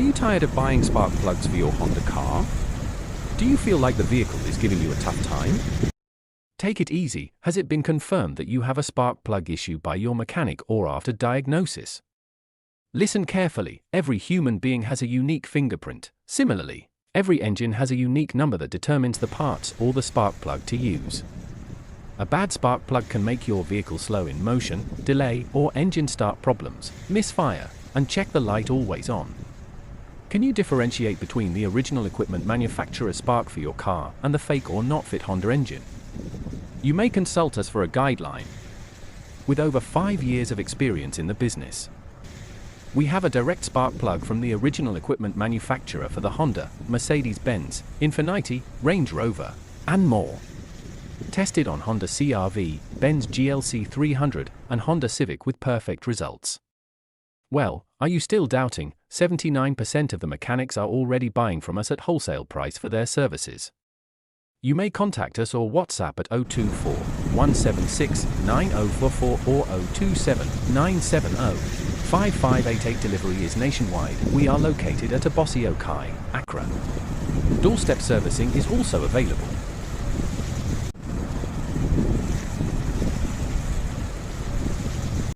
Are you tired of buying spark plugs for your Honda car? Do you feel like the vehicle is giving you a tough time? Take it easy. Has it been confirmed that you have a spark plug issue by your mechanic or after diagnosis? Listen carefully. Every human being has a unique fingerprint. Similarly, every engine has a unique number that determines the parts or the spark plug to use. A bad spark plug can make your vehicle slow in motion, delay, or engine start problems, misfire, and check the light always on. Can you differentiate between the original equipment manufacturer's spark for your car and the fake or not fit Honda engine? You may consult us for a guideline. With over 5 years of experience in the business, we have a direct spark plug from the original equipment manufacturer for the Honda, Mercedes-Benz, Infiniti, Range Rover, and more. Tested on Honda CR-V, Benz GLC 300, and Honda Civic with perfect results. Well, are you still doubting? 79% of the mechanics are already buying from us at wholesale price for their services. You may contact us or WhatsApp at 024 176 9044 or 027 970 5588. Delivery is nationwide. We are located at Abossey Okai, Accra. Doorstep servicing is also available.